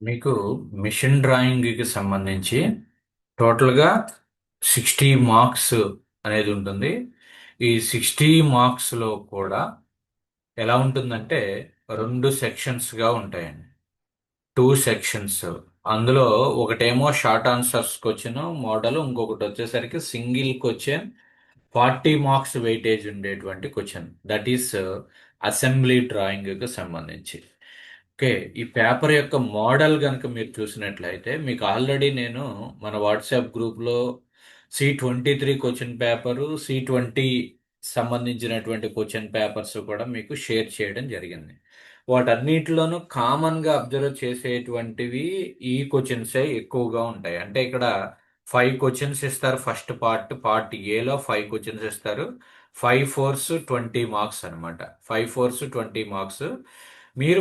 మీకు మిషన్ డ్రాయింగ్కి సంబంధించి టోటల్గా 60 మార్క్స్ అనేది ఉంటుంది. ఈ 60 మార్క్స్లో కూడా ఎలా ఉంటుందంటే రెండు సెక్షన్స్గా ఉంటాయండి. Two sections. అందులో ఒకటేమో షార్ట్ ఆన్సర్స్ క్వశ్చన్ మోడల్, ఇంకొకటి వచ్చేసరికి సింగిల్ క్వశ్చన్ 40 మార్క్స్ వెయిటేజ్ ఉండేటువంటి క్వశ్చన్. దట్ ఈస్ అసెంబ్లీ డ్రాయింగ్కి సంబంధించి. ఓకే. ఈ పేపర్ యొక్క మోడల్ కనుక మీరు చూసినట్లయితే మీకు ఆల్రెడీ నేను మన వాట్సాప్ గ్రూప్లో C23 క్వశ్చన్ పేపరు, C20 సంబంధించినటువంటి క్వశ్చన్ పేపర్స్ కూడా మీకు షేర్ చేయడం జరిగింది. వాటన్నిటిలోనూ కామన్గా అబ్జర్వ్ చేసేటువంటివి ఈ క్వశ్చన్సే ఎక్కువగా ఉంటాయి. అంటే ఇక్కడ 5 క్వశ్చన్స్ ఇస్తారు. ఫస్ట్ పార్ట్ ఏలో 5 క్వశ్చన్స్ ఇస్తారు. 5 4s 20 మార్క్స్ అనమాట. 5 4s 20 మార్క్స్. మీరు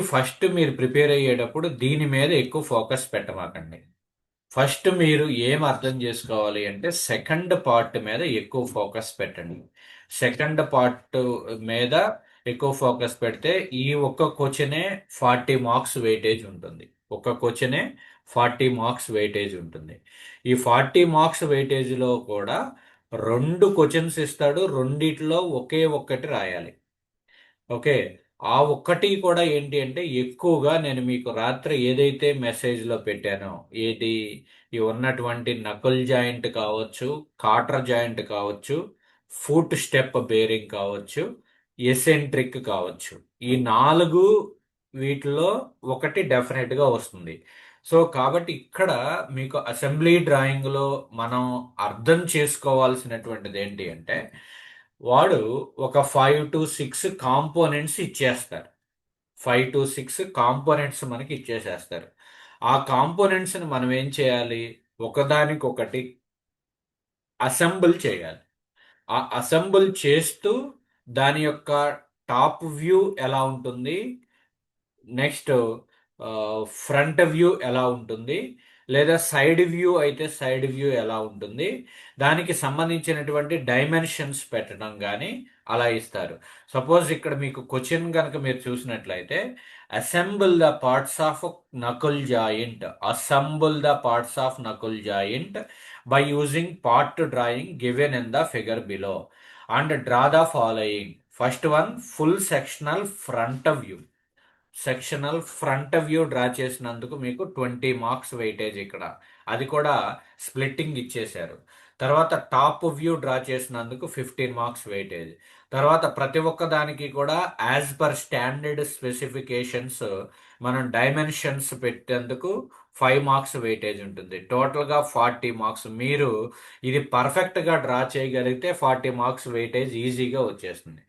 ప్రిపేర్ అయ్యేటప్పుడు దీని మీద ఎక్కువ ఫోకస్ పెట్టమాకండి. ఫస్ట్ మీరు ఏం అర్థం చేసుకోవాలి అంటే సెకండ్ పార్ట్ మీద ఎక్కువ ఫోకస్ పెట్టండి. సెకండ్ పార్ట్ మీద ఎక్కువ ఫోకస్ పెడితే ఈ ఒక్క క్వశ్చనే 40 మార్క్స్ వెయిటేజ్ ఉంటుంది. ఒక్క క్వశ్చనే 40 మార్క్స్ వెయిటేజ్ ఉంటుంది. ఈ 40 మార్క్స్ వెయిటేజ్లో కూడా రెండు క్వశ్చన్స్ ఇస్తాడు. రెండిట్లో ఒకే ఒక్కటి రాయాలి. ఓకే. ఆ ఒక్కటి కూడా ఏంటి అంటే ఎక్కువగా నేను మీకు రాత్రి ఏదైతే మెసేజ్లో పెట్టానో, ఏది ఈ ఉన్నటువంటి నకుల్ జాయింట్ కావచ్చు, కాటర్ జాయింట్ కావచ్చు, ఫుట్ స్టెప్ బేరింగ్ కావచ్చు, ఎసెంట్రిక్ కావచ్చు, ఈ నాలుగు వీటిలో ఒకటి డెఫినెట్గా వస్తుంది. సో కాబట్టి ఇక్కడ మీకు అసెంబ్లీ డ్రాయింగ్లో మనం అర్థం చేసుకోవాల్సినటువంటిది ఏంటి అంటే వాడు ఒక 5 to 6 కాంపోనెంట్స్ ఇచ్చేస్తారు. 5 to 6 కాంపోనెంట్స్ మనకి ఇచ్చేసేస్తారు. ఆ కాంపోనెంట్స్ని మనం ఏం చేయాలి? ఒకదానికొకటి అసెంబుల్ చేయాలి. ఆ అసెంబుల్ చేస్తూ దాని యొక్క టాప్ వ్యూ ఎలా ఉంటుంది, నెక్స్ట్ ఫ్రంట్ వ్యూ ఎలా ఉంటుంది, లేదా సైడ్ వ్యూ అయితే సైడ్ వ్యూ ఎలా ఉంటుంది, దానికి సంబంధించినటువంటి డైమెన్షన్స్ పెట్టడం కానీ అలా ఇస్తారు. సపోజ్ ఇక్కడ మీకు క్వశ్చన్ కనుక మీరు చూసినట్లయితే assemble the parts of Nakul joint by using part drawing given in the figure below and draw the following. First one, full sectional front view draw చేసినందుకు మీకు 20 మార్క్స్ వెయిటేజ్ ఇక్కడ. అది కూడా స్ప్లిట్టింగ్ ఇచ్చేశారు. తర్వాత టాప్ వ్యూ డ్రా చేసినందుకు 15 marks weightage. తర్వాత ప్రతి ఒక్క దానికి కూడా యాజ్ పర్ స్టాండర్డ్ స్పెసిఫికేషన్స్ మనం డైమెన్షన్స్ పెట్టేందుకు 5 మార్క్స్ వెయిటేజ్ ఉంటుంది. టోటల్గా 40 మార్క్స్. మీరు ఇది పర్ఫెక్ట్గా డ్రా చేయగలిగితే 40 మార్క్స్ వెయిటేజ్ ఈజీగా వచ్చేస్తుంది.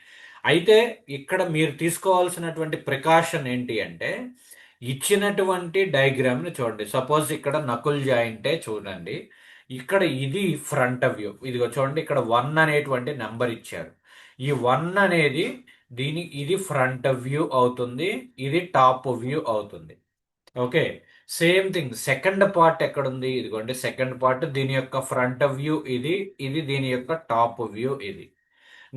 అయితే ఇక్కడ మీరు తీసుకోవాల్సినటువంటి ప్రికాషన్ ఏంటి అంటే ఇచ్చినటువంటి డయాగ్రామ్ని చూడండి. సపోజ్ ఇక్కడ నకుల్ జాయింటే చూడండి. ఇక్కడ ఇది ఫ్రంట్ వ్యూ. ఇదిగో చూడండి, ఇక్కడ 1 అనేటువంటి నెంబర్ ఇచ్చారు. ఈ 1 అనేది ఇది ఫ్రంట్ వ్యూ అవుతుంది, ఇది టాప్ వ్యూ అవుతుంది. Okay. Same thing second part ఎక్కడుంది? ఇదిగోండి సెకండ్ పార్ట్, దీని యొక్క ఫ్రంట్ వ్యూ ఇది, ఇది దీని యొక్క టాప్ వ్యూ ఇది.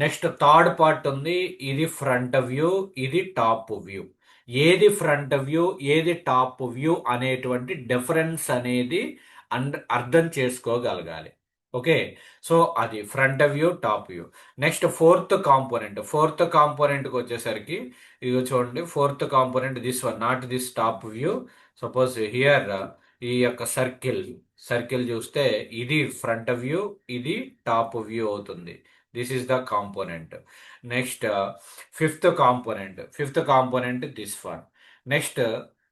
నెక్స్ట్ థర్డ్ పార్ట్ ఉంది, ఇది ఫ్రంట్ వ్యూ, ఇది టాప్ వ్యూ. ఏది ఫ్రంట్ వ్యూ, ఏది టాప్ వ్యూ అనేటువంటి డిఫరెన్స్ అనేది అర్థం చేసుకోగలగాలి. ఓకే. సో అది front view, top view. Next fourth కాంపోనెంట్కి వచ్చేసరికి ఇది చూడండి, fourth component this one, not this top view. Suppose here ఈ యొక్క సర్కిల్ చూస్తే ఇది ఫ్రంట్ వ్యూ, ఇది టాప్ వ్యూ అవుతుంది. This is the component. Next fifth component this one. Next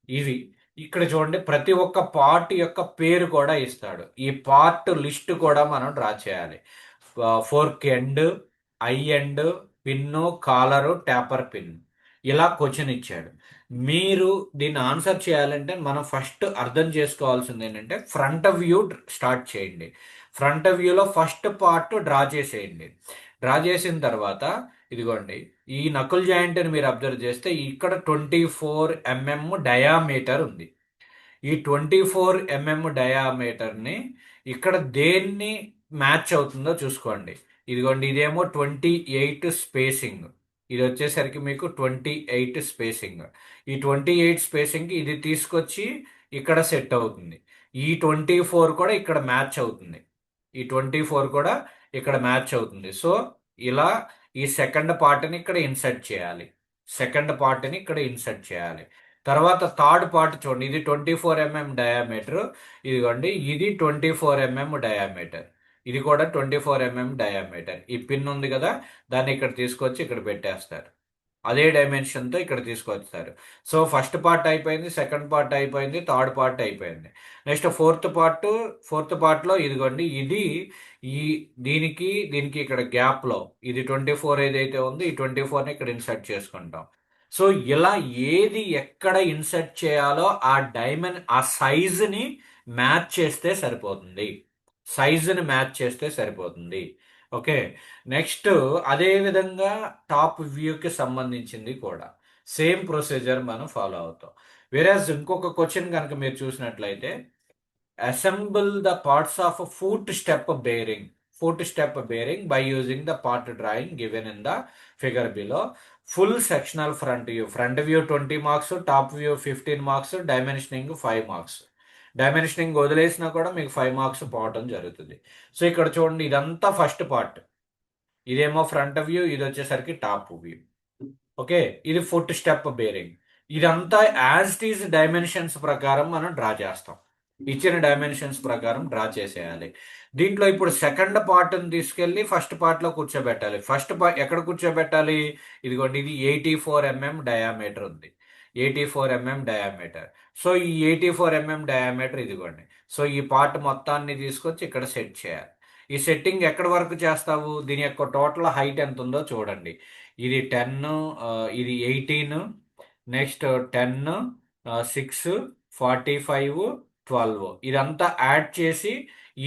ఇవి ఇక్కడ చూడండి, ప్రతి ఒక్క పార్ట్ యొక్క పేరు కూడా ఇస్తాడు. ఈ పార్ట్ లిస్ట్ కూడా మనం డ్రా చేయాలి. Fork end, I end, pin, collar, taper pin, ఇలా క్వశ్చన్ ఇచ్చాడు. మీరు దీన్ని ఆన్సర్ చేయాలంటే మనం ఫస్ట్ అర్థం చేసుకోవాల్సింది ఏంటంటే ఫ్రంట్ వ్యూ స్టార్ట్ చేయండి. ఫ్రంట్ వ్యూలో ఫస్ట్ పార్ట్ డ్రా చేసేయండి. డ్రా చేసిన తర్వాత ఇదిగోండి, ఈ నకుల్ జాయింట్ని మీరు అబ్జర్వ్ చేస్తే ఇక్కడ 24 mm డయామీటర్ ఉంది. ఈ 24 mm డయామీటర్ని ఇక్కడ దేన్ని మ్యాచ్ అవుతుందో చూసుకోండి. ఇదిగోండి, ఇదేమో 28 స్పేసింగ్, ఇది వచ్చేసరికి మీకు 28 స్పేసింగ్. ఈ 28 స్పేసింగ్ ఇది తీసుకొచ్చి ఇక్కడ సెట్ అవుతుంది. ఈ 24 కూడా ఇక్కడ మ్యాచ్ అవుతుంది. ఈ 24 కూడా ఇక్కడ మ్యాచ్ అవుతుంది. సో ఇలా ఈ సెకండ్ పార్ట్ని ఇక్కడ ఇన్సర్ట్ చేయాలి. సెకండ్ పార్ట్ని ఇక్కడ ఇన్సర్ట్ చేయాలి. తర్వాత థర్డ్ పార్ట్ చూడండి, ఇది 24 mm డయామీటర్. ఇదిగోండి, ఇది 24 mm డయామీటర్. ఇది కూడా 24 mm డయామీటర్. ఈ పిన్ ఉంది కదా, దాన్ని ఇక్కడ తీసుకొచ్చి ఇక్కడ పెట్టేస్తారు. అదే డైమెన్షన్తో ఇక్కడ తీసుకొస్తారు. సో ఫస్ట్ పార్ట్ అయిపోయింది, సెకండ్ పార్ట్ అయిపోయింది, థర్డ్ పార్ట్ అయిపోయింది. నెక్స్ట్ ఫోర్త్ పార్ట్లో ఇదిగోండి, ఇది ఈ దీనికి దీనికి ఇక్కడ గ్యాప్లో ఇది 24 ఏదైతే ఉందో ఈ 24ని ఇక్కడ ఇన్సర్ట్ చేసుకుంటాం. సో ఇలా ఏది ఎక్కడ ఇన్సర్ట్ చేయాలో ఆ సైజుని మ్యాచ్ చేస్తే సరిపోతుంది. సైజుని మ్యాచ్ చేస్తే సరిపోతుంది. ఓకే. నెక్స్ట్ అదే విధంగా టాప్ వ్యూకి సంబంధించింది కూడా సేమ్ ప్రొసీజర్ మనం ఫాలో అవుతాం. వేరేస్ ఇంకొక క్వశ్చన్ కనుక మీరు చూసినట్లయితే, assemble the parts of foot step bearing by using the part drawing given in the figure below. Full sectional front view 20 marks, top view 15 marks, dimensioning 5 marks. Dimensioning వదిలేసినా కూడా మీకు 5 మార్క్స్ పోవటం జరుగుతుంది. సో ఇక్కడ చూడండి, ఇదంతా ఫస్ట్ పార్ట్. ఇదేమో front view, ఇది వచ్చేసరికి టాప్ వ్యూ. ఓకే, ఇది ఫుట్ స్టెప్ బేరింగ్. ఇదంతా యాజ్ ఇట్ ఈజ్ డైమెన్షన్స్ ప్రకారం మనం డ్రా చేస్తాం. ఇచ్చిన డైమెన్షన్స్ ప్రకారం డ్రా చేసేయాలి. దీంట్లో ఇప్పుడు సెకండ్ పార్ట్ని తీసుకెళ్ళి ఫస్ట్ పార్ట్లో కూర్చోబెట్టాలి. ఫస్ట్ పార్ట్ ఎక్కడ కూర్చోబెట్టాలి? ఇదిగోండి, ఇది 84 mm డయామీటర్ ఉంది. 84 mm డయామీటర్. సో ఈ 84 mm డయామీటర్ ఇదిగోండి. సో ఈ పార్ట్ మొత్తాన్ని తీసుకొచ్చి ఇక్కడ సెట్ చేయాలి. ఈ సెట్టింగ్ ఎక్కడి వరకు చేస్తావు? దీని యొక్క టోటల్ హైట్ ఎంత ఉందో చూడండి. ఇది 10, ఇది 18, నెక్స్ట్ 10, 6, 45, 12. ఇదంతా యాడ్ చేసి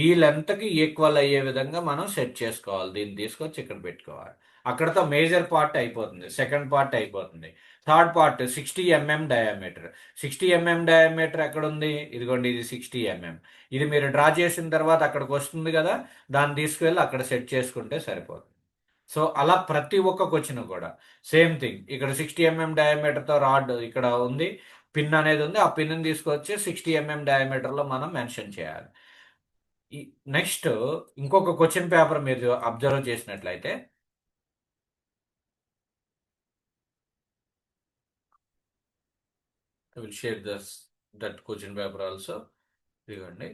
ఈ లెంత్కి ఈక్వల్ అయ్యే విధంగా మనం సెట్ చేసుకోవాలి. దీన్ని తీసుకొచ్చి ఇక్కడ పెట్టుకోవాలి. అక్కడతో మేజర్ పార్ట్ అయిపోతుంది, సెకండ్ పార్ట్ అయిపోతుంది. Third part 60 mm diameter. 60 mm diameter ఎక్కడ ఉంది? ఇదిగోండి, ఇది 60 mm. ఇది మీరు డ్రా చేసిన తర్వాత అక్కడికి వస్తుంది కదా, దాన్ని తీసుకువెళ్ళి అక్కడ సెట్ చేసుకుంటే సరిపోతుంది. సో అలా ప్రతి ఒక్క క్వశ్చన్ కూడా సేమ్ థింగ్. ఇక్కడ 60 mm డయామీటర్తో రాడ్ ఇక్కడ ఉంది, పిన్ అనేది ఉంది. ఆ పిన్ తీసుకొచ్చి 60 mm డయామీటర్లో మనం మెన్షన్ చేయాలి. నెక్స్ట్ ఇంకొక క్వశ్చన్ పేపర్ మీరు అబ్జర్వ్ చేసినట్లయితే, I will share that question paper also. ఇదిగోండి,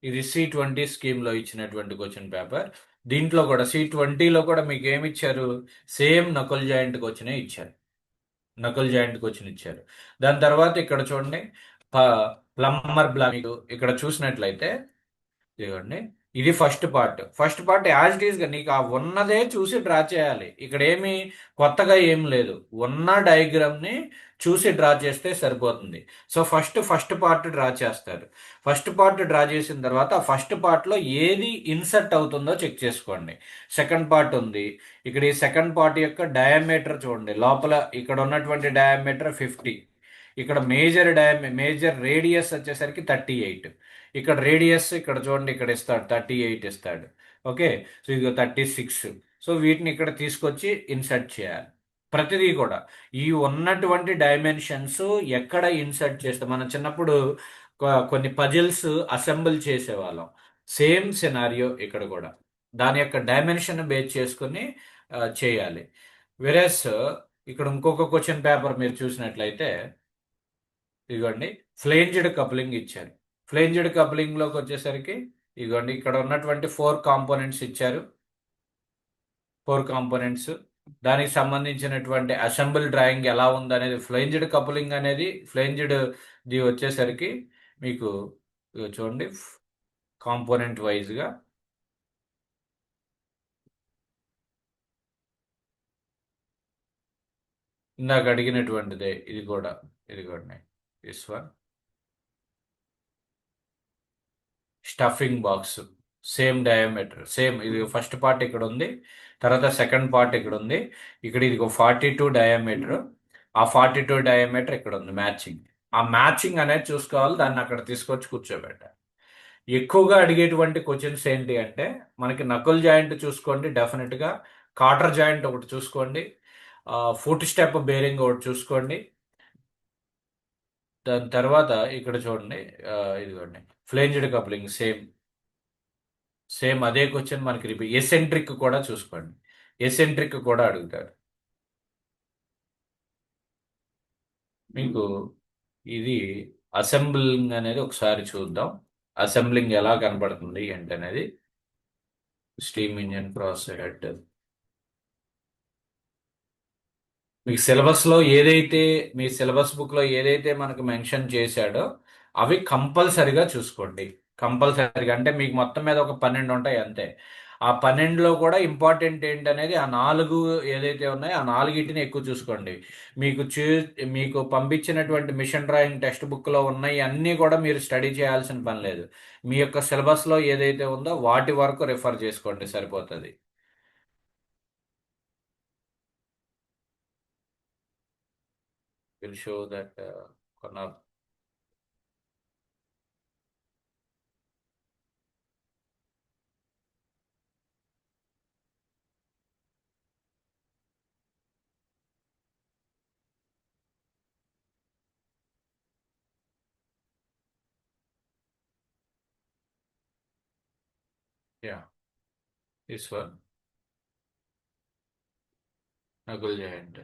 ఇది C20 స్కీమ్లో ఇచ్చినటువంటి క్వశ్చన్ పేపర్. దీంట్లో కూడా C20లో కూడా మీకు ఏమి ఇచ్చారు? సేమ్ నకుల్ జాయింట్ క్వశ్చనే ఇచ్చారు. నకుల్ జాయింట్ క్వశ్చన్ ఇచ్చారు. దాని తర్వాత ఇక్కడ చూడండి, ప్లంబర్ బ్లాక్. మీకు ఇక్కడ చూసినట్లయితే ఇదిగోండి, ఇది ఫస్ట్ పార్ట్ యాజ్ ఇట్ ఈస్గా నీకు ఆ ఉన్నదే చూసి డ్రా చేయాలి. ఇక్కడ ఏమి కొత్తగా ఏం లేదు, ఉన్న డయాగ్రామ్ని చూసి డ్రా చేస్తే సరిపోతుంది. సో ఫస్ట్ పార్ట్ డ్రా చేస్తారు. ఫస్ట్ పార్ట్ డ్రా చేసిన తర్వాత ఆ ఫస్ట్ పార్ట్లో ఏది ఇన్సర్ట్ అవుతుందో చెక్ చేసుకోండి. సెకండ్ పార్ట్ ఉంది, ఇక్కడ ఈ సెకండ్ పార్ట్ యొక్క డయామీటర్ చూడండి. లోపల ఇక్కడ ఉన్నటువంటి డయామీటర్ 50. ఇక్కడ మేజర్ రేడియస్ వచ్చేసరికి 38. ఇక్కడ రేడియస్ ఇక్కడ చూడండి, ఇక్కడ ఇస్తాడు 38 ఇస్తాడు. ఓకే, సో ఇది 36. సో వీటిని ఇక్కడ తీసుకొచ్చి ఇన్సర్ట్ చేయాలి. ప్రతిదీ కూడా ఈ ఉన్నటువంటి డైమెన్షన్స్ ఎక్కడ ఇన్సర్ట్ చేస్తే, మనం చిన్నప్పుడు కొన్ని పజిల్స్ అసెంబుల్ చేసేవాళ్ళం. సేమ్ సినారియో ఇక్కడ కూడా దాని యొక్క డైమెన్షన్ బేస్ చేసుకుని చేయాలి. వెరస్ ఇక్కడ ఇంకొక క్వశ్చన్ పేపర్ మీరు చూసినట్లయితే, ఇదిగోండి, ఫ్లేంజ్డ్ కప్లింగ్ ఇచ్చారు. ఫ్లేంజ్డ్ కప్లింగ్లోకి వచ్చేసరికి ఇదిగోండి, ఇక్కడ ఉన్నటువంటి 4 కాంపోనెంట్స్ ఇచ్చారు. 4 కాంపోనెంట్స్, దానికి సంబంధించినటువంటి అసెంబుల్ డ్రాయింగ్ ఎలా ఉందనేది. ఫ్లేంజ్డ్ కపులింగ్ అనేది ది వచ్చేసరికి మీకు చూడండి కాంపోనెంట్ వైజ్గా ఇందాక అడిగినటువంటిదే ఇది కూడా. ఇదిగోండి, this one stuffing box, same diameter, same. ఇది ఫస్ట్ పార్ట్ ఇక్కడ ఉంది, తర్వాత సెకండ్ పార్ట్ ఇక్కడ ఉంది. ఇక్కడ ఇది 42 డయామీటర్, ఆ 42 డయామీటర్ ఇక్కడ ఉంది. మ్యాచింగ్, ఆ మ్యాచింగ్ అనేది చూసుకోవాలి. దాన్ని అక్కడ తీసుకొచ్చి కూర్చోబెట్టాలి. ఎక్కువగా అడిగేటువంటి క్వశ్చన్స్ ఏంటి అంటే, మనకి నకుల్ జాయింట్ చూసుకోండి డెఫినెట్గా, కాటర్ జాయింట్ ఒకటి చూసుకోండి, ఫుట్ స్టెప్ బేరింగ్ ఒకటి చూసుకోండి, దాని తర్వాత ఇక్కడ చూడండి, ఇదిగోండి, ఫ్లేంజ్డ్ కప్లింగ్ సేమ్. సేమ్ అదే క్వశ్చన్ మనకి రిపీట్. ఎసెంట్రిక్ కూడా చూసుకోండి, ఎసెంట్రిక్ కూడా అడుగుతారు మీకు. ఇది అసెంబ్లింగ్ అనేది ఒకసారి చూద్దాం. అసెంబ్లింగ్ ఎలా కనపడుతుంది ఏంటనేది. Steam engine process head. మీకు సిలబస్లో ఏదైతే, మీ సిలబస్ బుక్లో ఏదైతే మనకు మెన్షన్ చేశాడో అవి కంపల్సరిగా చూసుకోండి. కంపల్సరిగా అంటే మీకు మొత్తం మీద ఒక 12 ఉంటాయి అంతే. ఆ 12లో కూడా ఇంపార్టెంట్ ఏంటనేది ఆ నాలుగు ఏదైతే ఉన్నాయో ఆ నాలుగిటిని ఎక్కువ చూసుకోండి. మీకు చూ మీకు పంపించినటువంటి మిషన్ డ్రాయింగ్ టెక్స్ట్ బుక్లో ఉన్నాయి అన్నీ కూడా మీరు స్టడీ చేయాల్సిన పని లేదు. మీ యొక్క సిలబస్లో ఏదైతే ఉందో వాటి వరకు రిఫర్ చేసుకోండి, సరిపోతుంది. విల్ షో దట్ కొన్న. Yeah, this one. Nakul giant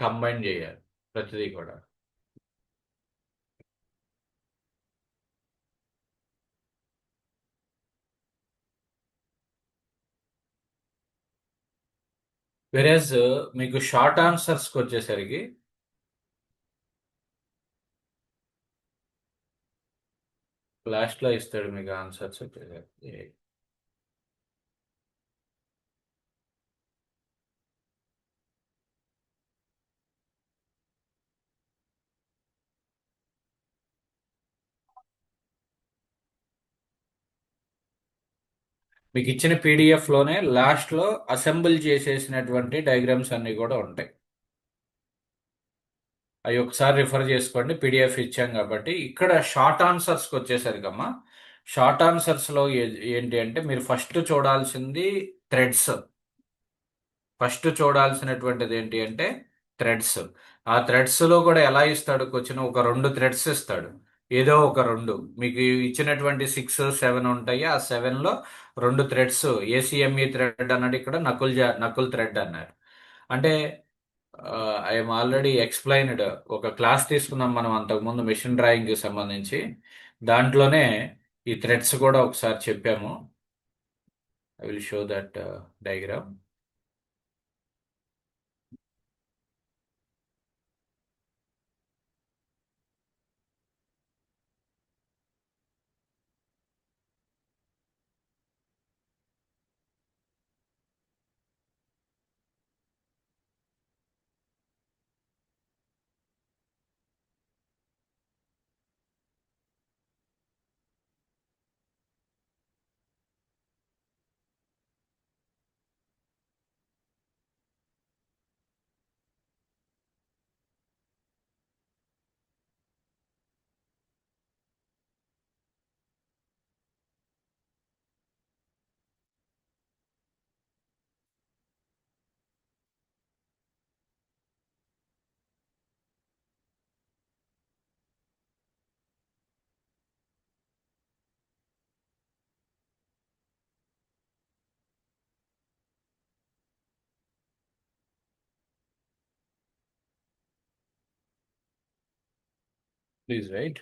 combine చేయాలి ప్రతిదీ కూడా. వెరేజ్ మీకు షార్ట్ ఆన్సర్స్కి వచ్చేసరికి లాస్ట్లో ఇస్తాడు మీకు ఆన్సర్స్ వచ్చేసరికి. మీకు ఇచ్చిన పీడిఎఫ్లోనే లాస్ట్లో అసెంబుల్ చేసేసినటువంటి డయాగ్రామ్స్ అన్నీ కూడా ఉంటాయి. అవి ఒకసారి రిఫర్ చేసుకోండి, పీడిఎఫ్ ఇచ్చాం కాబట్టి. ఇక్కడ షార్ట్ ఆన్సర్స్కి వచ్చేసరికమ్మా, షార్ట్ ఆన్సర్స్లో ఏంటి అంటే మీరు ఫస్ట్ చూడాల్సింది థ్రెడ్స్. ఫస్ట్ చూడాల్సినటువంటిది ఏంటి అంటే థ్రెడ్స్. ఆ థ్రెడ్స్లో కూడా ఎలా ఇస్తాడు క్వశ్చన్, ఒక రెండు థ్రెడ్స్ ఇస్తాడు. ఏదో ఒక రెండు మీకు ఇచ్చినటువంటి 6 7 ఉంటాయి. ఆ 7లో రెండు థ్రెడ్స్. ఏసీఎంఈ థ్రెడ్ అన్నాడు, ఇక్కడ నకుల్ థ్రెడ్ అన్నారు. అంటే ఐఎమ్ ఆల్రెడీ ఎక్స్ప్లెయిన్డ్. ఒక క్లాస్ తీసుకున్నాం మనం అంతకుముందు మిషన్ డ్రాయింగ్కి సంబంధించి. దాంట్లోనే ఈ థ్రెడ్స్ కూడా ఒకసారి చెప్పాము. I will show that diagram. Please right.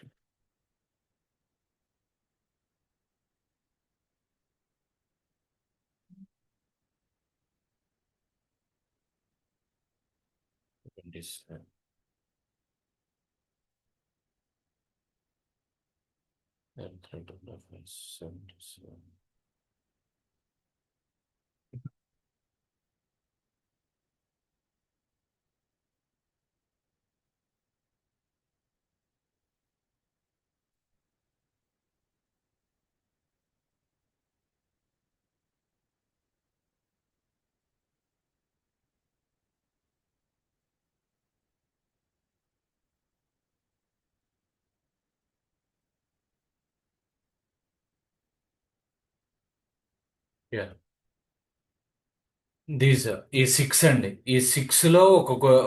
Yeah, these ఈ సిక్స్ అండి. ఈ సిక్స్ లో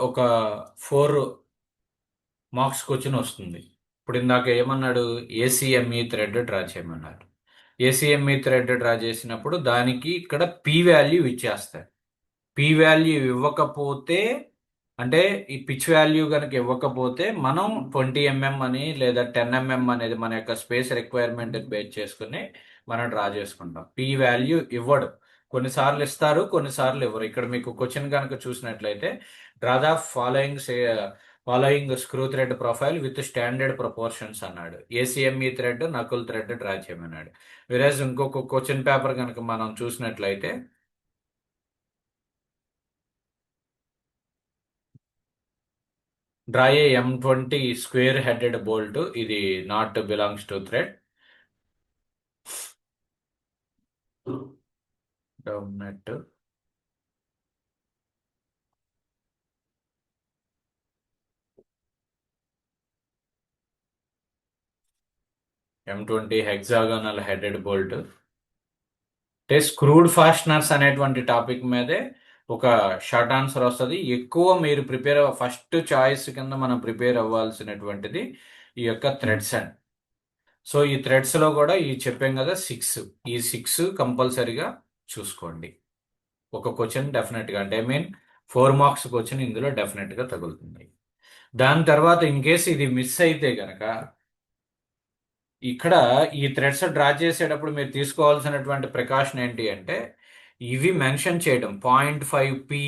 ఒక 4 మార్క్స్ క్వశ్చన్ వస్తుంది. ఇప్పుడు ఇందాక ఏమన్నాడు? ఏసీఎంఈ థ్రెడ్ డ్రా చేయమన్నాడు. ఏసీఎంఈ థ్రెడ్ డ్రా చేసినప్పుడు దానికి ఇక్కడ పి వాల్యూ ఇచ్చేస్తాడు. పి వాల్యూ ఇవ్వకపోతే, అంటే ఈ పిచ్ వాల్యూ కనుక ఇవ్వకపోతే మనం 20 mm అని లేదా 10 mm అనేది మన యొక్క స్పేస్ రిక్వైర్మెంట్ బేస్ చేసుకుని మనం డ్రా చేసుకుంటాం. పి వాల్యూ ఇవ్వడు. కొన్నిసార్లు ఇస్తారు, కొన్నిసార్లు ఇవ్వరు. ఇక్కడ మీకు క్వశ్చన్ కనుక చూసినట్లయితే draw the following screw thread profile with standard proportions అన్నాడు. ACME thread, knuckle thread draw చేయమన్నాడు. విరాజ్ ఇంకొక క్వశ్చన్ పేపర్ కనుక మనం చూసినట్లయితే draw a M20 square headed bolt, ఇది నాట్ బిలాంగ్స్ టు థ్రెడ్. డౌన్ నెట్ M20 హెక్సాగోనల్ హెడెడ్ బోల్ట్. అంటే స్క్రూడ్ ఫాస్ట్నర్స్ అనేటువంటి టాపిక్ మీదే ఒక షార్ట్ ఆన్సర్ వస్తుంది. ఎక్కువ మీరు ఫస్ట్ చాయిస్ కింద మనం ప్రిపేర్ అవ్వాల్సినటువంటిది ఈ యొక్క థ్రెడ్స్ అండ్. సో ఈ థ్రెడ్స్ లో కూడా ఈ చెప్పాం కదా సిక్స్, ఈ సిక్స్ కంపల్సరీగా చూసుకోండి. ఒక క్వశ్చన్ డెఫినెట్ గా, అంటే ఐ మీన్ 4 మార్క్స్ క్వశ్చన్ ఇందులో డెఫినెట్ గా తగులుతుంది. దాని తర్వాత ఇన్ కేసు ఇది మిస్ అయితే గనక ఇక్కడ ఈ థ్రెడ్స్ డ్రా చేసేటప్పుడు మీరు తీసుకోవాల్సినటువంటి ప్రికాషన్ ఏంటి అంటే, ఇవి మెన్షన్ చేయడం 0.5 p,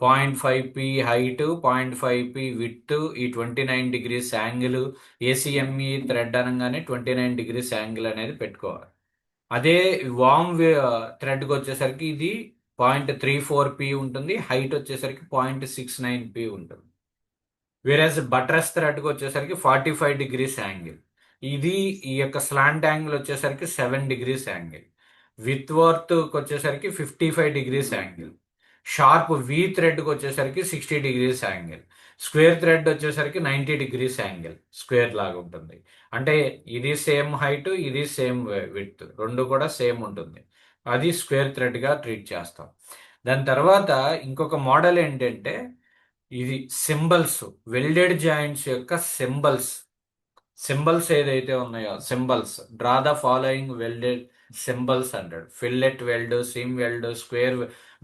0.5 p height, 0.5 p with, ఈ 29 degrees యాంగిల్, ఏసీఎంఈ థ్రెడ్ అనగానే 29 degrees యాంగిల్ అనేది పెట్టుకోవాలి. అదే వామ్ థ్రెడ్కి వచ్చేసరికి ఇది 0.34 p ఉంటుంది, హైట్ వచ్చేసరికి 0.69 p ఉంటుంది. వేరేస్ బట్రస్ థ్రెడ్కి వచ్చేసరికి 45 degrees యాంగిల్. ఇది ఈ యొక్క స్లాంట్ యాంగిల్ వచ్చేసరికి 7 degrees యాంగిల్. విత్ వర్త్ వచ్చేసరికి 55 degrees యాంగిల్. షార్ప్ వి థ్రెడ్కి వచ్చేసరికి 60 degrees యాంగిల్. స్క్వేర్ థ్రెడ్ వచ్చేసరికి 90 degrees యాంగిల్ స్క్వేర్ లాగా ఉంటుంది. అంటే ఇది సేమ్ హైట్, ఇది సేమ్ విత్, రెండు కూడా సేమ్ ఉంటుంది. అది స్క్వేర్ థ్రెడ్గా ట్రీట్ చేస్తాం. దాని తర్వాత ఇంకొక మోడల్ ఏంటంటే, ఇది సింబల్స్, వెల్డెడ్ జాయింట్స్ యొక్క సింబల్స్. సింబల్స్ ఏదైతే ఉన్నాయో symbols, draw the following welded symbols అంటాడు. Fillet weld, seam weld, square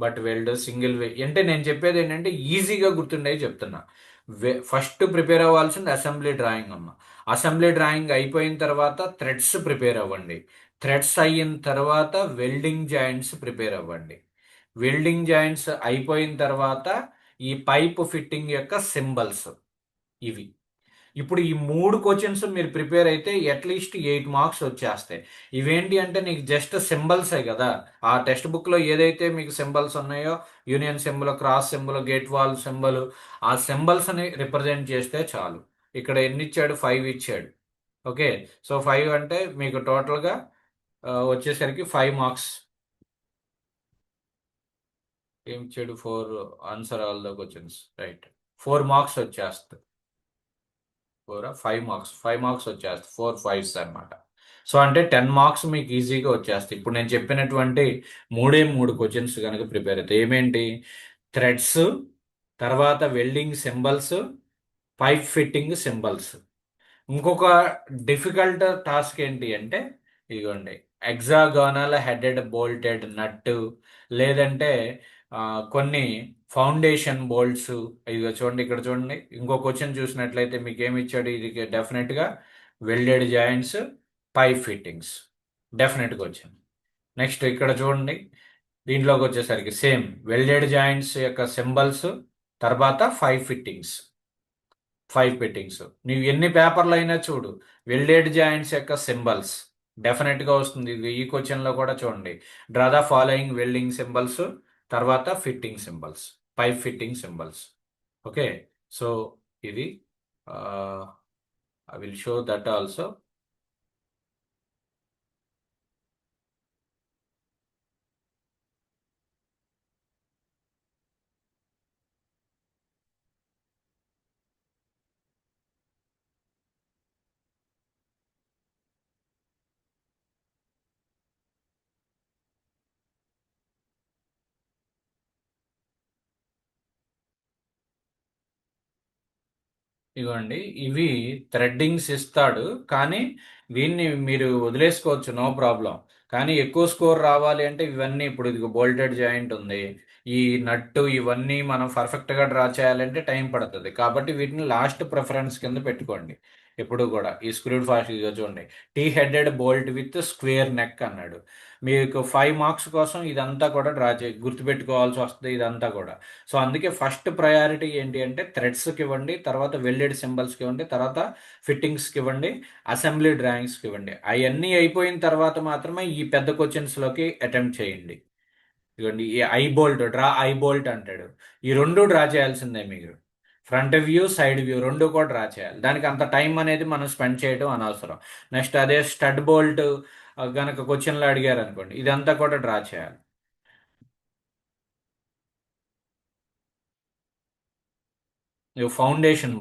butt weld, single అంటే నేను చెప్పేది ఏంటంటే ఈజీగా గుర్తుండేవి చెప్తున్నా. ఫస్ట్ ప్రిపేర్ అవ్వాల్సింది అసెంబ్లీ డ్రాయింగ్ అమ్మ. అసెంబ్లీ డ్రాయింగ్ అయిపోయిన తర్వాత థ్రెడ్స్ ప్రిపేర్ అవ్వండి. థ్రెడ్స్ అయిన తర్వాత వెల్డింగ్ జాయింట్స్ ప్రిపేర్ అవ్వండి. వెల్డింగ్ జాయింట్స్ అయిపోయిన తర్వాత ఈ పైప్ ఫిట్టింగ్ యొక్క సింబల్స్ ఇవి. ఇప్పుడు ఈ 3 క్వశ్చన్స్ మీరు ప్రిపేర్ అయితే అట్లీస్ట్ 8 మార్క్స్ వచ్చేస్తాయి. ఇవేంటి అంటే నీకు జస్ట్ సింబల్సే కదా. ఆ టెక్స్ట్ బుక్ లో ఏదైతే మీకు సింబల్స్ ఉన్నాయో, union symbol, cross symbol, gate wall symbol, ఆ సింబల్స్ ని రిప్రజెంట్ చేస్తే చాలు. ఇక్కడ ఎన్ని ఇచ్చాడు? 5 ఇచ్చాడు. ఓకే. సో 5 అంటే మీకు టోటల్ గా వచ్చేసరికి 5 మార్క్స్. ఏం ఇచ్చాడు? 4 answer all the questions right. 4 marks వచ్చేస్తాయి. 5 మార్క్స్, 5 మార్క్స్ వచ్చేస్తాయి. 4 5s అన్నమాట. సో అంటే 10 మార్క్స్ మీకు ఈజీగా వచ్చేస్తాయి. ఇప్పుడు నేను చెప్పినటువంటి 3 క్వశ్చన్స్ కనుక ప్రిపేర్ అయితే ఏమేంటి? థ్రెడ్స్, తర్వాత welding symbols, pipe fitting symbols. ఇంకొక డిఫికల్ట్ టాస్క్ ఏంటి అంటే, ఇదిగోండి, హెక్సాగోనల్ హెడెడ్ బోల్టెడ్ నట్, లేదంటే ఆ, కొన్ని ఫౌండేషన్ బోల్ట్స్. ఇదిగో చూడండి, ఇక్కడ చూడండి, ఇంకో క్వశ్చన్ చూసినట్లయితే మీకు ఏమి ఇచ్చాడు? ఇది డెఫినెట్ గా వెల్డెడ్ జాయింట్స్, పైప్ ఫిట్టింగ్స్ డెఫినెట్గా వచ్చింది. నెక్స్ట్ ఇక్కడ చూడండి, దీంట్లోకి వచ్చేసరికి సేమ్ వెల్డెడ్ జాయింట్స్ యొక్క సింబల్స్, తర్వాత 5 ఫిట్టింగ్స్. 5 ఫిట్టింగ్స్ నీవు ఎన్ని పేపర్లు అయినా చూడు, వెల్డెడ్ జాయింట్స్ యొక్క సింబల్స్ డెఫినెట్ గా వస్తుంది. ఇది ఈ క్వశ్చన్ లో కూడా చూడండి, draw the following welding symbols, తర్వాత fitting symbols, 5 fitting symbols. Okay. So ఇది I will show that also. ఇవ్వండి, ఇవి థ్రెడ్డింగ్స్ ఇస్తాడు, కానీ దీన్ని మీరు వదిలేసుకోవచ్చు, నో ప్రాబ్లం. కానీ ఎక్కువ స్కోర్ రావాలి అంటే ఇవన్నీ, ఇప్పుడు ఇది బోల్టెడ్ జాయింట్ ఉంది, ఈ నట్టు ఇవన్నీ మనం పర్ఫెక్ట్గా డ్రా చేయాలంటే టైం పడుతుంది. కాబట్టి వీటిని లాస్ట్ ప్రిఫరెన్స్ కింద పెట్టుకోండి ఎప్పుడు కూడా. ఈ స్క్రూడ్ ఫాస్ట్ ఇదిగో చూడండి, T headed bolt with square neck అన్నాడు. మీకు 5 మార్క్స్ కోసం ఇదంతా కూడా డ్రా గుర్తుపెట్టుకోవాల్సి వస్తుంది ఇదంతా కూడా. సో అందుకే ఫస్ట్ ప్రయారిటీ ఏంటి అంటే థ్రెడ్స్కి ఇవ్వండి, తర్వాత వెల్డెడ్ సింబల్స్కి ఇవ్వండి, తర్వాత ఫిట్టింగ్స్కి ఇవ్వండి, అసెంబ్లీ డ్రాయింగ్స్కి ఇవ్వండి. అవన్నీ అయిపోయిన తర్వాత మాత్రమే ఈ పెద్ద క్వశ్చన్స్లోకి అటెంప్ట్ చేయండి. ఇదిగోండి, ఈ eye bolt, draw eye bolt అంటాడు. ఈ రెండు డ్రా చేయాల్సిందే మీరు. ఫ్రంట్ వ్యూ, సైడ్ వ్యూ రెండు కూడా డ్రా చేయాలి. దానికి అంత టైం అనేది మనం స్పెండ్ చేయడం అనవసరం. నెక్స్ట్ అదే స్టడ్ బోల్ట్ గనక క్వశ్చన్లో అడిగారు అనుకోండి, ఇదంతా కూడా డ్రా చేయాలి. ఫౌండేషన్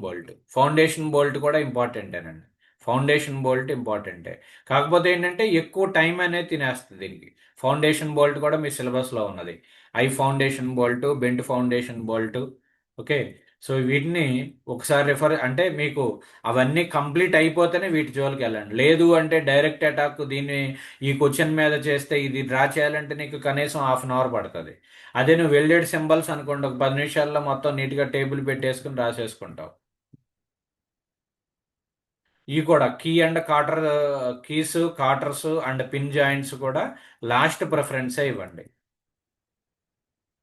బోల్ట్ కూడా ఇంపార్టెంటేనండి. ఫౌండేషన్ బోల్ట్ ఇంపార్టెంటే. కాకపోతే ఏంటంటే ఎక్కువ టైం అనేది తినేస్తుంది దీనికి. ఫౌండేషన్ బోల్ట్ కూడా మీ సిలబస్లో ఉన్నది. Eye foundation bolt, bent foundation bolt. Okay. So వీటిని ఒకసారి రిఫర్ అంటే మీకు అవన్నీ కంప్లీట్ అయిపోతేనే వీటి జోలికి వెళ్ళండి. లేదు అంటే డైరెక్ట్ అటాక్ దీన్ని ఈ క్వశ్చన్ మీద చేస్తే ఇది డ్రా చేయాలంటే నీకు కనీసం హాఫ్ 1 అవర్ పడుతుంది. అదే నువ్వు వెల్డెడ్ సింబల్స్ అనుకోండి, ఒక 10 నిమిషాల్లో మొత్తం నీట్గా టేబుల్ పెట్టేసుకుని రాసేసుకుంటావు. ఇవి కూడా key and cotter, keys, cotters and pin joints కూడా లాస్ట్ ప్రిఫరెన్సే ఇవ్వండి.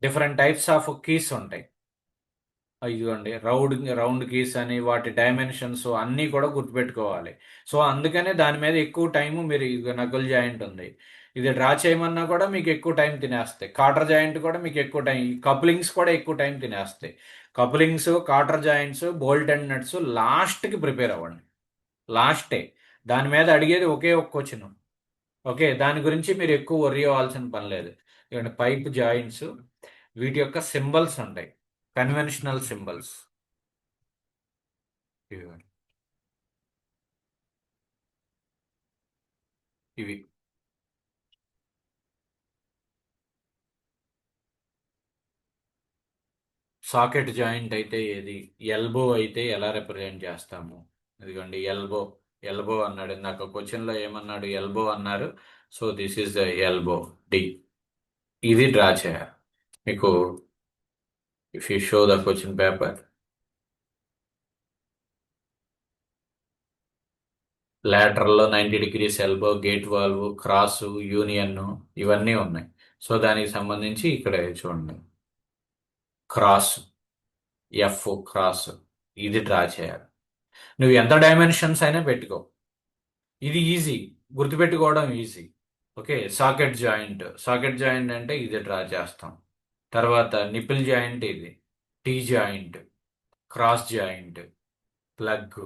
డిఫరెంట్ టైప్స్ ఆఫ్ కీస్ ఉంటాయి. ఇదిగోండి, రౌండ్ కీస్ అని, వాటి డైమెన్షన్స్ అన్నీ కూడా గుర్తుపెట్టుకోవాలి. సో అందుకనే దాని మీద ఎక్కువ టైం మీరు, నకుల్ జాయింట్ ఉంది, ఇది డ్రా చేయమన్నా కూడా మీకు ఎక్కువ టైం తినేస్తాయి. కాటర్ జాయింట్ కూడా మీకు ఎక్కువ టైం, కపులింగ్స్ కూడా ఎక్కువ టైం తినేస్తాయి. Couplings, cotter joints, bolt and nuts లాస్ట్కి ప్రిపేర్ అవ్వండి. లాస్టే. దాని మీద అడిగేది ఒకే ఒక్క క్వశ్చన్. ఓకే, దాని గురించి మీరు ఎక్కువ worry అవ్వాల్సిన పని లేదు. ఇవ్వండి, పైప్ జాయింట్స్, వీటి యొక్క సింబల్స్ ఉంటాయి, కన్వెన్షనల్ సింబల్స్. ఇవి ఇవి సాకెట్ జాయింట్ అయితే ఏది, ఎల్బో అయితే ఎలా రిప్రజెంట్ చేస్తాము. ఇదిగోండి ఎల్బో. ఎల్బో అన్నాడు నాకు క్వశ్చన్లో, ఏమన్నాడు, ఎల్బో అన్నారు. So this is the elbow, D. ఇది డ్రా చేయాలి మీకు. If you show the question paper, లాటరల్లో 90 degrees elbow, gate valve, cross, union, ఇవన్నీ ఉన్నాయి. సో దానికి సంబంధించి ఇక్కడ చూడండి, క్రాస్, ఎఫ్ క్రాస్, ఇది డ్రా చేయాలి. నువ్వు ఎంత డైమెన్షన్స్ అయినా పెట్టుకో, ఇది ఈజీ, గుర్తుపెట్టుకోవడం ఈజీ. ఓకే. సాకెట్ జాయింట్ అంటే ఇది డ్రా చేస్తాం. తర్వాత నిపిల్ జాయింట్ ఇది, tea joint, cross joint, plug,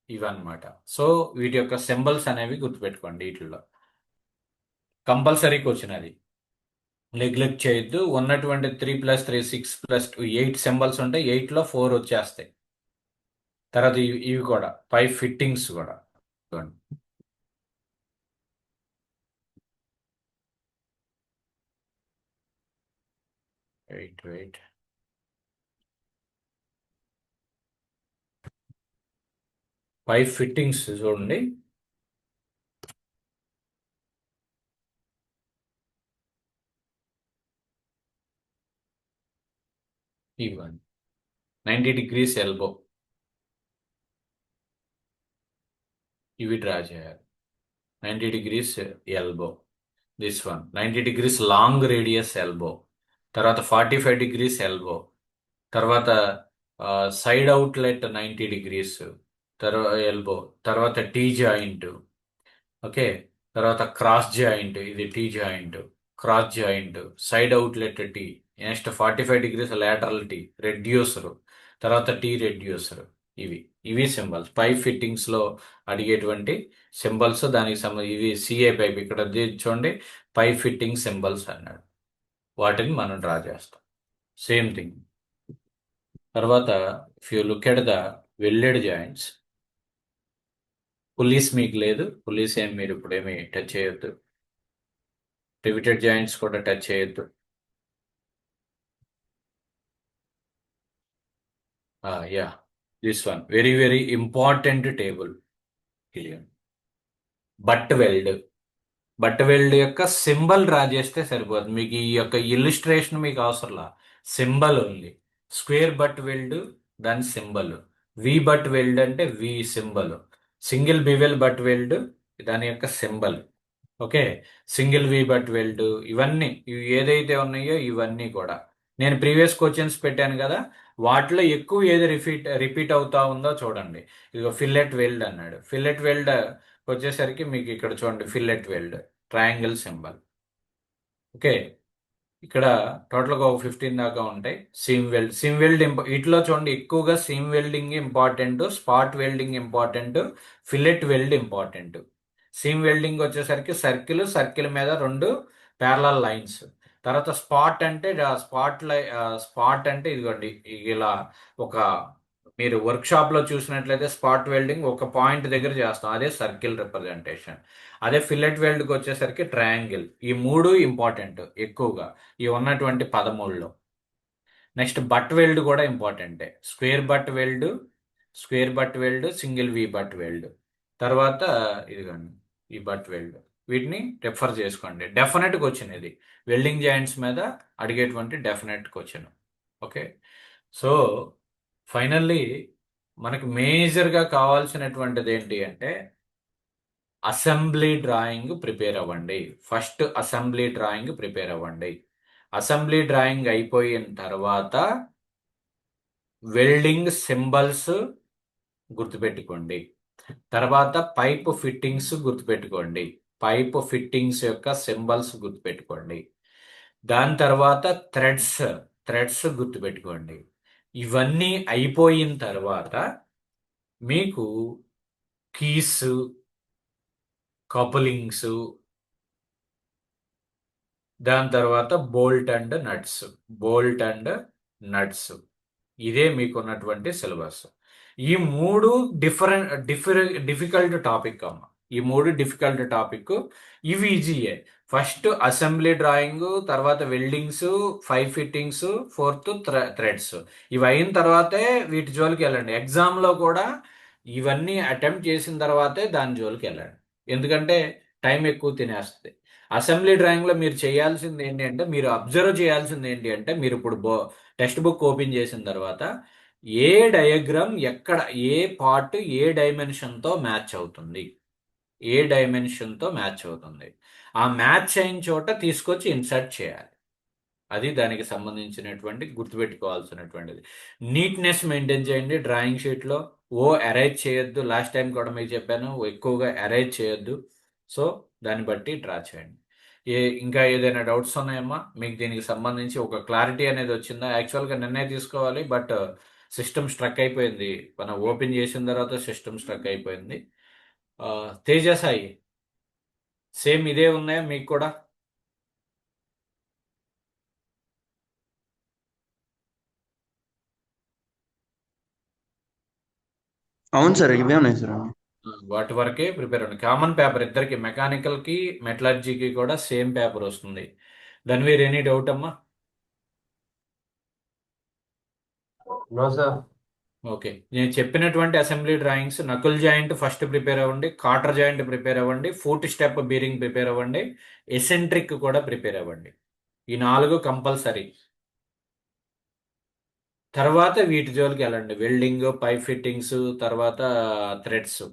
ఇవన్నమాట. సో వీటి యొక్క సింబల్స్ అనేవి గుర్తుపెట్టుకోండి. వీటిల్లో కంపల్సరీ క్వశ్చన్ అది, నెగ్లెక్ట్ చేయొద్దు. ఉన్నటువంటి 3+3 6+2 8 సింబల్స్ ఉంటాయి, 8లో 4 వచ్చేస్తాయి. తర్వాత ఇవి కూడా పైప్ ఫిట్టింగ్స్ కూడా. వెయిట్ వెయిట్, పైప్ ఫిట్టింగ్స్ చూడండి. ఇవ్వండి, 90 డిగ్రీస్ ఎల్బో, ఇవి డ్రా చేయాలి. 90 degrees elbow, this one 90 degrees long radius elbow. తర్వాత 45 డిగ్రీస్ ఎల్బో. తర్వాత సైడ్ అవుట్లెట్ 90 డిగ్రీస్, తర్వాత ఎల్బో. తర్వాత టీ జాయింట్. ఓకే. తర్వాత క్రాస్ జాయింట్, ఇది tea joint, cross joint, side outlet tee. Next 45 degrees lateral tee, reducer, తర్వాత tee reducer. ఇవి ఇవి symbols pipe fittings లో అడిగేటువంటి సింబల్స్. దానికి సంబంధించి ఇది సిఏ పైప్, ఇక్కడ చూడండి, పైప్ ఫిట్టింగ్ సింబల్స్ అన్నాడు. వాటిని మనం డ్రా చేస్తాం. Same thing. తర్వాత if you look at the welded joints, pulleys మీకు లేదు, పులీస్ ఏం మీరు ఇప్పుడు ఏమి టచ్ చేయొద్దు. రివిటెడ్ జాయింట్స్ కూడా టచ్ చేయొద్దు. Yeah, this one very very important table. Butt weld. Butt weld యొక్క సింబల్ డ్రా చేస్తే సరిపోతుంది, మీకు ఈ యొక్క ఇల్లుస్ట్రేషన్ మీకు అవసరంలా. సింబల్ ఉంది. స్క్వేర్ బట్ వెల్డ్, దాని సింబల్. వి బట్ వెల్డ్ అంటే V symbol. Single bevel butt weld, దాని యొక్క symbol. Okay. Single V butt weld, ఇవన్నీ ఇవి ఏదైతే ఉన్నాయో ఇవన్నీ కూడా నేను ప్రీవియస్ క్వశ్చన్స్ పెట్టాను కదా, వాటిలో ఎక్కువ ఏది రిపీట్ అవుతా ఉందో చూడండి. ఇదిగో ఫిల్లెట్ వెల్డ్ అన్నాడు. ఫిల్లెట్ వెల్డ్ వచ్చేసరికి మీకు ఇక్కడ చూడండి, fillet weld triangle symbol. Okay. ఇక్కడ టోటల్గా ఒక 15 దాకా ఉంటాయి. సీమ్ వెల్డ్ వీటిలో చూడండి ఎక్కువగా seam welding important, spot welding important, fillet weld important. Seam welding వచ్చేసరికి సర్కిల్ సర్కిల్ మీద రెండు ప్యారలల్ లైన్స్. తర్వాత స్పాట్ అంటే ఇదిగోండి ఇలా ఒక, మీరు వర్క్ షాప్ లో చూసినట్లయితే స్పాట్ వెల్డింగ్ ఒక పాయింట్ దగ్గర చేస్తాం, అదే సర్కిల్ రిప్రజెంటేషన్. అదే ఫిల్లెట్ వెల్డ్కి వచ్చేసరికి ట్రయాంగిల్. ఈ మూడు ఇంపార్టెంట్ ఎక్కువగా ఈ ఉన్నటువంటి 13లో. నెక్స్ట్ బట్ వెల్డ్ కూడా ఇంపార్టెంటే. Square butt weld, single V butt weld. తర్వాత ఇదిగోండి ఈ బట్ వెల్డ్. వీటిని రెఫర్ చేసుకోండి. డెఫినెట్ క్వశ్చన్ ఇది, వెల్డింగ్ జాయింట్స్ మీద అడిగేటువంటి definite question. Okay. So finally మనకు మేజర్గా కావాల్సినటువంటిది ఏంటి అంటే అసెంబ్లీ డ్రాయింగ్ ప్రిపేర్ అవ్వండి. ఫస్ట్ అసెంబ్లీ డ్రాయింగ్ ప్రిపేర్ అవ్వండి. అసెంబ్లీ డ్రాయింగ్ అయిపోయిన తర్వాత వెల్డింగ్ సింబల్స్ గుర్తుపెట్టుకోండి. తర్వాత పైప్ ఫిట్టింగ్స్ గుర్తుపెట్టుకోండి. పైప్ ఫిట్టింగ్స్ యొక్క సింబల్స్ గుర్తుపెట్టుకోండి. దాని తర్వాత థ్రెడ్స్ గుర్తుపెట్టుకోండి. ఇవన్నీ అయిపోయిన తర్వాత మీకు కీస్, కపులింగ్స్, దాని తర్వాత బోల్ట్ అండ్ నట్స్. ఇదే మీకున్నటువంటి సిలబస్. ఈ మూడు డిఫికల్ట్ టాపిక్ అమ్మ. ఈ మూడు డిఫికల్ట్ టాపిక్. ఇవి ఈజీయే. ఫస్ట్ అసెంబ్లీ డ్రాయింగ్, తర్వాత వెల్డింగ్స్, 5 ఫిట్టింగ్స్, ఫోర్త్ థ్రెడ్స్. ఇవి అయిన తర్వాతే వీటి జోలికి వెళ్ళండి. ఎగ్జామ్లో కూడా ఇవన్నీ అటెంప్ట్ చేసిన తర్వాతే దాని జోలికి వెళ్ళండి. ఎందుకంటే టైం ఎక్కువ తినేస్తుంది. అసెంబ్లీ డ్రాయింగ్లో మీరు చేయాల్సింది ఏంటి అంటే, మీరు అబ్జర్వ్ చేయాల్సింది ఏంటి అంటే, మీరు ఇప్పుడు టెక్స్ట్ బుక్ ఓపెన్ చేసిన తర్వాత ఏ డయాగ్రామ్ ఎక్కడ, ఏ పార్ట్ ఏ డైమెన్షన్తో మ్యాచ్ అవుతుంది, ఆ మ్యాచ్ అయిన చోట తీసుకొచ్చి ఇన్సర్ట్ చేయాలి. అది దానికి సంబంధించినటువంటి గుర్తుపెట్టుకోవాల్సినటువంటిది. నీట్నెస్ మెయింటైన్ చేయండి డ్రాయింగ్ షీట్లో. అరైజ్ చేయొద్దు. లాస్ట్ టైం కూడా మీకు చెప్పాను, ఎక్కువగా అరైజ్ చేయొద్దు. సో దాన్ని బట్టి డ్రా చేయండి. ఇంకా ఏదైనా డౌట్స్ ఉన్నాయమ్మా మీకు దీనికి సంబంధించి? ఒక క్లారిటీ అనేది వచ్చిందా? యాక్చువల్గా నిన్నే తీసుకోవాలి, బట్ సిస్టమ్ స్ట్రక్ అయిపోయింది. మనం ఓపెన్ చేసిన తర్వాత సిస్టమ్ స్ట్రక్ అయిపోయింది. తేజ సాయి, సేమ్ ఇదే ఉన్నాయా మీకు కూడా? అవును సార్, ఇవే ఉన్నాయి సార్. వాటి వరకే ప్రిపేర్ అవ్వండి. కామన్ పేపర్ ఇద్దరికి, మెకానికల్కి మెటలర్జీకి కూడా సేమ్ పేపర్ వస్తుంది. ధన్వీర్, ఎనీ డౌట్ అమ్మా? No sir. ఓకే. నేను చెప్పినటువంటి assembly drawings, knuckle joint first prepare అవ్వండి, కాటర్ జాయింట్ ప్రిపేర్ అవ్వండి, ఫుట్ స్టెప్ బీరింగ్ ప్రిపేర్ అవ్వండి, ఎసెంట్రిక్ కూడా ప్రిపేర్ అవ్వండి. ఈ 4 కంపల్సరీ. తర్వాత వీటి జోలికి వెళ్ళండి, వెల్డింగ్, పైప్ ఫిట్టింగ్స్, తర్వాత థ్రెడ్స్.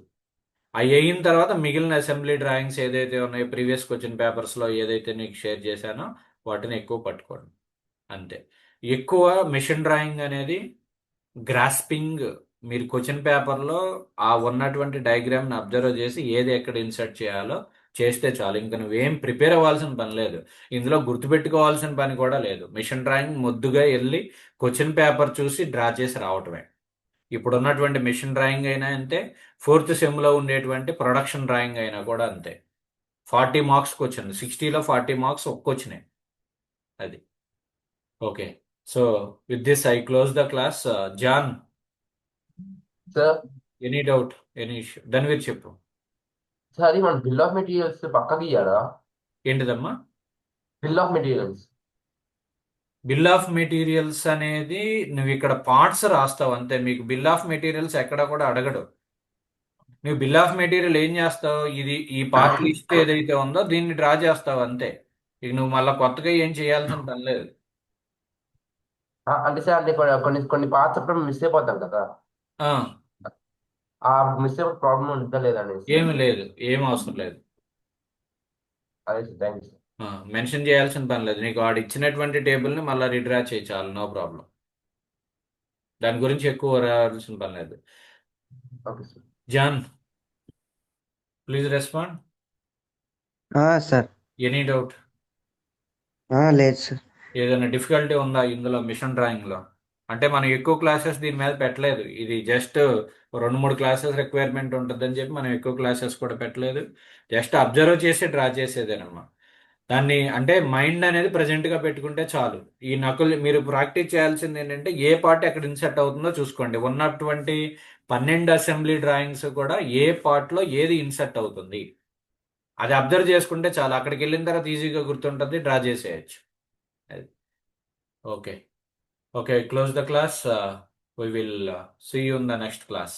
అవి అయిన తర్వాత మిగిలిన అసెంబ్లీ డ్రాయింగ్స్ ఏదైతే ఉన్నాయో ప్రీవియస్ క్వశ్చన్ పేపర్స్లో ఏదైతే నీకు షేర్ చేశానో వాటిని ఎక్కువ పట్టుకోండి. అంతే. ఎక్కువ మిషన్ డ్రాయింగ్ అనేది గ్రాస్పింగ్. మీరు క్వశ్చన్ పేపర్లో ఆ ఉన్నటువంటి డయాగ్రామ్ని అబ్జర్వ్ చేసి ఏది ఎక్కడ ఇన్సర్ట్ చేయాలో చేస్తే చాలు. ఇంకా నువ్వేం ప్రిపేర్ అవ్వాల్సిన పని లేదు. ఇందులో గుర్తుపెట్టుకోవాల్సిన పని కూడా లేదు. మిషన్ డ్రాయింగ్ మొద్దుగా వెళ్ళి క్వశ్చన్ పేపర్ చూసి డ్రా చేసి రావటమే. ఇప్పుడు ఉన్నటువంటి మిషన్ డ్రాయింగ్ అయినా అంతే, 4th సెమ్లో ఉండేటువంటి ప్రొడక్షన్ డ్రాయింగ్ అయినా కూడా అంతే. 40 మార్క్స్కి వచ్చింది, 60లో 40 మార్క్స్ ఒక్కొచ్చినాయి. అది okay. So with this I close the class. John, sir any doubt, any issue? Dhanveer చెప్పు. సార్ అది మన బిల్ ఆఫ్ మెటీరియల్స్ పక్కకి ఇయ్యాలా? ఏంటిదమ్మా? Bill of materials bill of materials అనేది నువ్వు ఇక్కడ పార్ట్స్ రాస్తావు అంతే. మీకు బిల్ ఆఫ్ మెటీరియల్స్ ఎక్కడ కూడా అడగడు. నువ్వు బిల్ ఆఫ్ మెటీరియల్ ఏం చేస్తావు, ఇది ఈ పార్ట్ లిస్ట్ ఏదైతే ఉందో దీన్ని డ్రా చేస్తావు అంతే. ఇక నువ్వు మళ్ళీ కొత్తగా ఏం చేయాల్సిన పని లేదు. అంటే సార్ అంటే కొన్ని కొన్ని పార్ట్స్ అప్పుడు మిస్ అయిపోతాం కదా. ఆ, ఆ మిస్ అయిపోతే ప్రాబ్లం ఉంటుందా లేదా అనేసి. ఏమి లేదు, ఏం అవసరం లేదు. అదే sir, thank you sir. Mention చేయాల్సిన పని లేదు. నీకు వాడు ఇచ్చినటువంటి టేబుల్ని మళ్ళీ రీడ్రా చేయి చాలు, నో ప్రాబ్లం. దాని గురించి ఎక్కువ రావాల్సిన పని లేదు. Okay sir. John, please respond. Sir any doubt? లేదు సార్. ఏదైనా డిఫికల్టీ ఉందా ఇందులో మిషన్ డ్రాయింగ్లో? అంటే మనం ఎక్కువ క్లాసెస్ దీని మీద పెట్టలేదు. ఇది జస్ట్ 2-3 క్లాసెస్ రిక్వైర్మెంట్ ఉంటుందని చెప్పి మనం ఎక్కువ క్లాసెస్ కూడా పెట్టలేదు. జస్ట్ అబ్జర్వ్ చేసి డ్రా చేసేదేనమ్మా. దాన్ని అంటే మైండ్ అనేది ప్రజెంట్గా పెట్టుకుంటే చాలు. ఈ నకులు మీరు ప్రాక్టీస్ చేయాల్సింది ఏంటంటే ఏ పార్ట్ ఎక్కడ ఇన్సెట్ అవుతుందో చూసుకోండి. ఉన్నటువంటి 12 అసెంబ్లీ డ్రాయింగ్స్ కూడా ఏ పార్ట్లో ఏది ఇన్సెట్ అవుతుంది అది అబ్జర్వ్ చేసుకుంటే చాలు. అక్కడికి వెళ్ళిన తర్వాత ఈజీగా గుర్తుంటుంది, డ్రా చేసేయచ్చు. Okay, okay, close the class. We will see you in the next class.